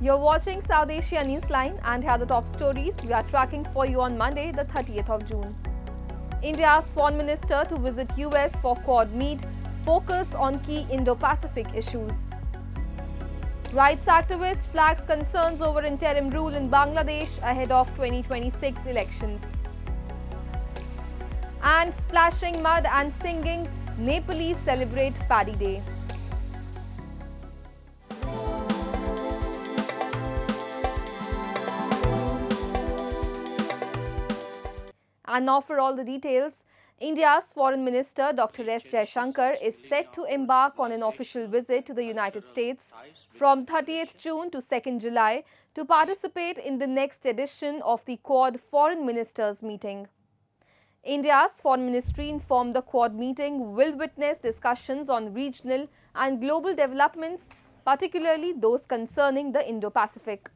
You're watching South Asia Newsline, and here are the top stories we are tracking for you on Monday, the 30th of June. India's foreign minister to visit US for Quad meet, focus on key Indo-Pacific issues. Rights activist flags concerns over interim rule in Bangladesh ahead of 2026 elections. And splashing mud and singing, Nepalese celebrate Paddy Day. And now for all the details, India's Foreign Minister Dr. S. Jaishankar is set to embark on an official visit to the United States from 30th June to 2nd July to participate in the next edition of the Quad Foreign Ministers meeting. India's Foreign Ministry informed the Quad meeting will witness discussions on regional and global developments, particularly those concerning the Indo-Pacific.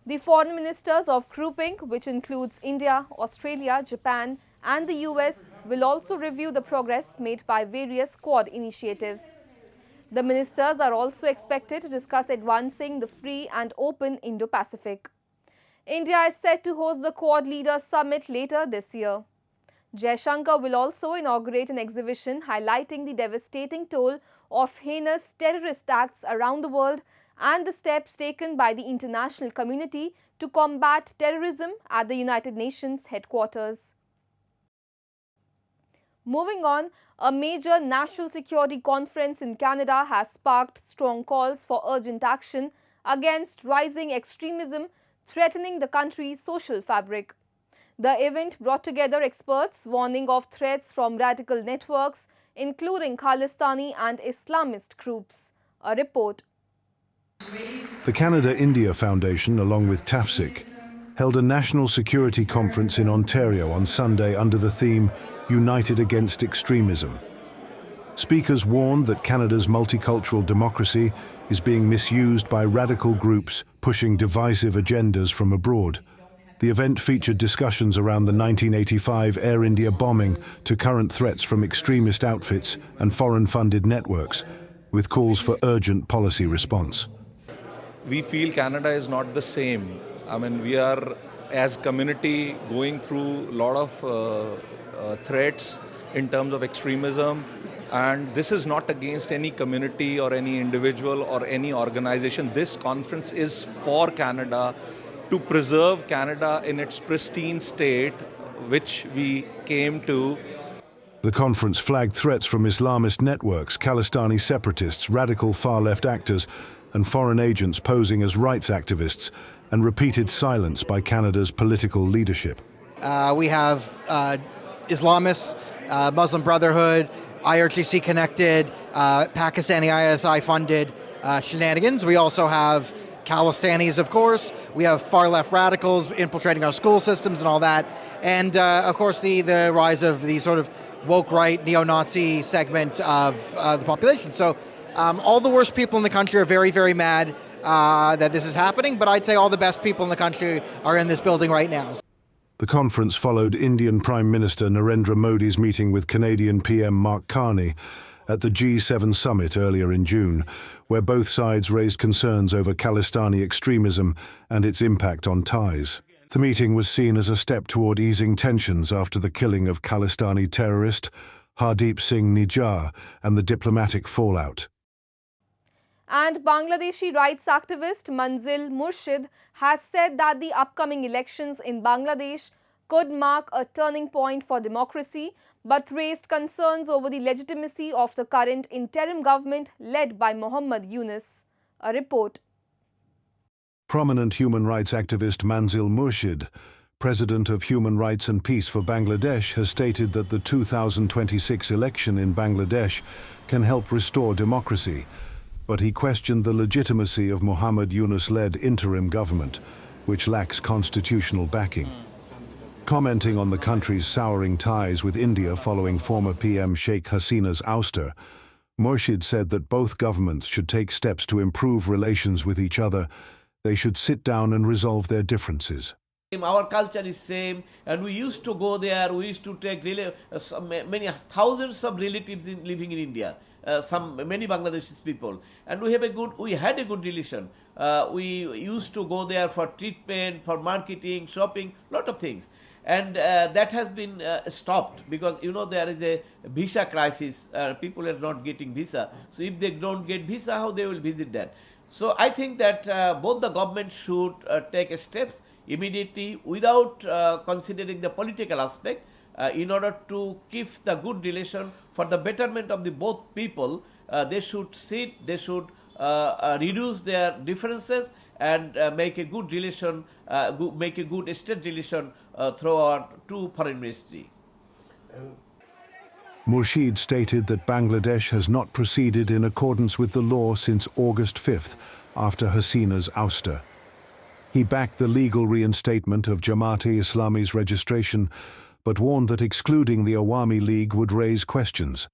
The foreign ministers of grouping, which includes India, Australia, Japan and the US, will also review the progress made by various Quad initiatives. The ministers are also expected to discuss advancing the free and open Indo-Pacific. India is set to host the Quad Leaders Summit later this year. Jaishankar will also inaugurate an exhibition highlighting the devastating toll of heinous terrorist acts around the world and the steps taken by the international community to combat terrorism at the United Nations headquarters. Moving on, a major national security conference in Canada has sparked strong calls for urgent action against rising extremism threatening the country's social fabric. The event brought together experts warning of threats from radical networks, including Khalistani and Islamist groups. A report. The Canada-India Foundation, along with TAFSIC, held a national security conference in Ontario on Sunday under the theme United Against Extremism. Speakers warned that Canada's multicultural democracy is being misused by radical groups pushing divisive agendas from abroad. The event featured discussions around the 1985 Air India bombing to current threats from extremist outfits and foreign-funded networks, with calls for urgent policy response. We feel Canada is not the same. I mean, we are, as community, going through a lot of threats in terms of extremism, and this is not against any community or any individual or any organization. This conference is for Canada, to preserve Canada in its pristine state, which we came to. The conference flagged threats from Islamist networks, Khalistani separatists, radical far-left actors, and foreign agents posing as rights activists, and repeated silence by Canada's political leadership. We have Islamists, Muslim Brotherhood, IRGC-connected, Pakistani ISI-funded shenanigans. We also have Khalistanis, of course. We have far-left radicals infiltrating our school systems and all that. And, of course, the rise of the sort of woke right, neo-Nazi segment of the population. So all the worst people in the country are very, very mad that this is happening, but I'd say all the best people in the country are in this building right now. The conference followed Indian Prime Minister Narendra Modi's meeting with Canadian PM Mark Carney at the G7 summit earlier in June, where both sides raised concerns over Khalistani extremism and its impact on ties. The meeting was seen as a step toward easing tensions after the killing of Khalistani terrorist Hardeep Singh Nijjar and the diplomatic fallout. And Bangladeshi rights activist Manzill Murshid has said that the upcoming elections in Bangladesh could mark a turning point for democracy, but raised concerns over the legitimacy of the current interim government led by Muhammad Yunus. A report. Prominent human rights activist Manzill Murshid, President of Human Rights and Peace for Bangladesh, has stated that the 2026 election in Bangladesh can help restore democracy, but he questioned the legitimacy of Muhammad Yunus-led interim government, which lacks constitutional backing. Commenting on the country's souring ties with India following former PM Sheikh Hasina's ouster, Murshid said that both governments should take steps to improve relations with each other. They should sit down and resolve their differences. Our culture is same, and we used to go there. We used to take many thousands of relatives living in India. Many Bangladeshi people, and we had a good relation. We used to go there for treatment, for marketing, shopping, lot of things. And that has been stopped because, there is a visa crisis. People are not getting visa. So if they don't get visa, how they will visit that? So I think that both the government should take steps immediately without considering the political aspect in order to keep the good relation for the betterment of the both people. They should sit, they should reduce their differences and make a good relation, make a good state relation through our two foreign ministry. Murshid stated that Bangladesh has not proceeded in accordance with the law since August 5th, after Hasina's ouster. He backed the legal reinstatement of Jamaat-e-Islami's registration, but warned that excluding the Awami League would raise questions.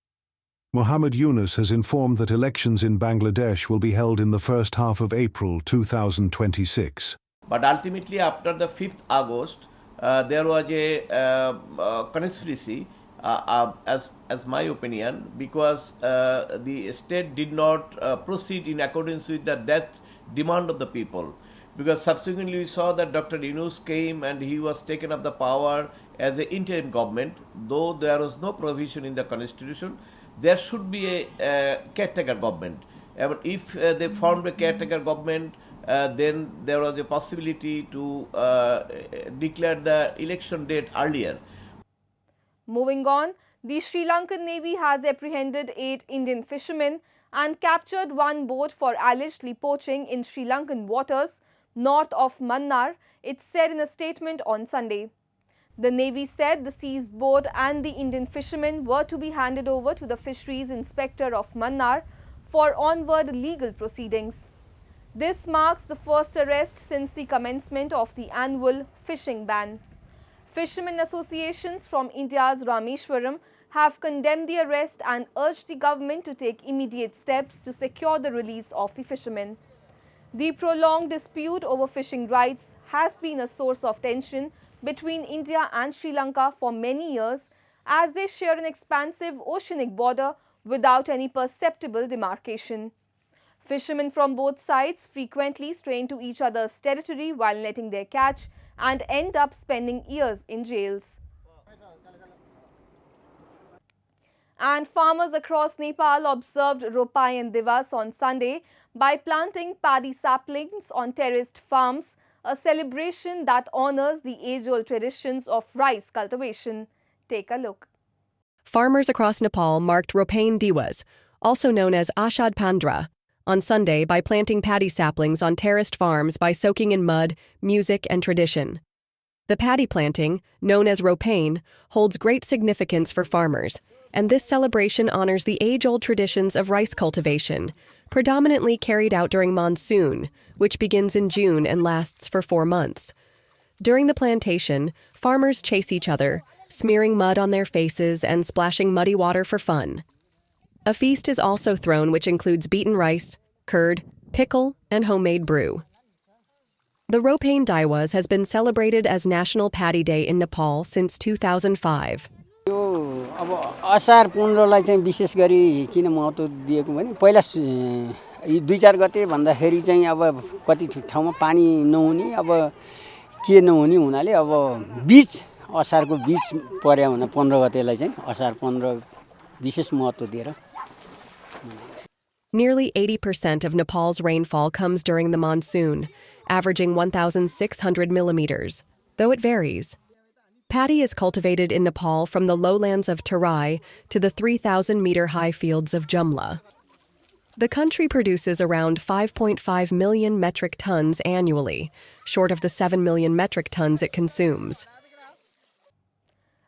Muhammad Yunus has informed that elections in Bangladesh will be held in the first half of April 2026. But ultimately, after the 5th August, there was a conspiracy, as my opinion, because the state did not proceed in accordance with that demand of the people. Because subsequently we saw that Dr. Yunus came and he was taken up the power as an interim government, though there was no provision in the constitution. There should be a caretaker government. But if they formed a caretaker government, then there was a possibility to declare the election date earlier. Moving on, the Sri Lankan Navy has apprehended 8 Indian fishermen and captured 1 boat for allegedly poaching in Sri Lankan waters north of Mannar, it said in a statement on Sunday. The Navy said the seized boat and the Indian fishermen were to be handed over to the Fisheries Inspector of Mannar for onward legal proceedings. This marks the first arrest since the commencement of the annual fishing ban. Fishermen associations from India's Rameshwaram have condemned the arrest and urged the government to take immediate steps to secure the release of the fishermen. The prolonged dispute over fishing rights has been a source of tension between India and Sri Lanka for many years, as they share an expansive oceanic border without any perceptible demarcation. Fishermen from both sides frequently stray into each other's territory while netting their catch and end up spending years in jails. And farmers across Nepal observed Ropain Diwas on Sunday by planting paddy saplings on terraced farms, a celebration that honors the age-old traditions of rice cultivation. Take a look. Farmers across Nepal marked Ropain Diwas, also known as Ashad Pandra, on Sunday by planting paddy saplings on terraced farms by soaking in mud, music, and tradition. The paddy planting, known as Ropain, holds great significance for farmers, and this celebration honors the age-old traditions of rice cultivation, predominantly carried out during monsoon, which begins in June and lasts for 4 months. During the plantation, farmers chase each other, smearing mud on their faces and splashing muddy water for fun. A feast is also thrown which includes beaten rice, curd, pickle, and homemade brew. The Ropain Diwas has been celebrated as National Paddy Day in Nepal since 2005. अब असार 15लाई चाहिँ विशेष गरी किन महत्त्व दिएको भने पहिला 2-4 गते भन्दाखेरि चाहिँ अब कति ठाउँमा पानी नहुने अब के नहुने हुनाले अब बीच असारको बीच पर्या हुन 15 गतेलाई चाहिँ असार 15 विशेष महत्त्व दिएर. Nearly 80% of Nepal's rainfall comes during the monsoon, averaging 1,600 millimeters, though it varies. Paddy is cultivated in Nepal from the lowlands of Terai to the 3,000-meter-high fields of Jumla. The country produces around 5.5 million metric tons annually, short of the 7 million metric tons it consumes.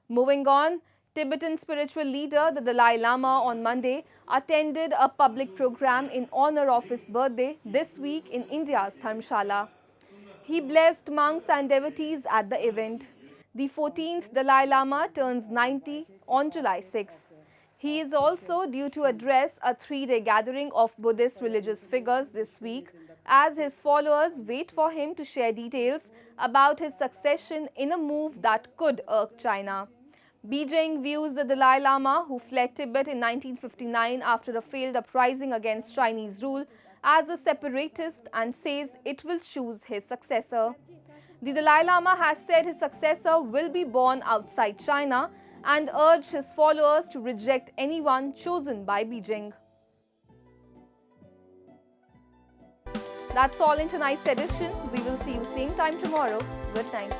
Moving on, Tibetan spiritual leader the Dalai Lama on Monday attended a public program in honor of his birthday this week in India's Dharamsala. He blessed monks and devotees at the event. The 14th Dalai Lama turns 90 on July 6. He is also due to address a 3-day gathering of Buddhist religious figures this week, as his followers wait for him to share details about his succession in a move that could irk China. Beijing views the Dalai Lama, who fled Tibet in 1959 after a failed uprising against Chinese rule, as a separatist and says it will choose his successor. The Dalai Lama has said his successor will be born outside China and urged his followers to reject anyone chosen by Beijing. That's all in tonight's edition. We will see you same time tomorrow. Good night.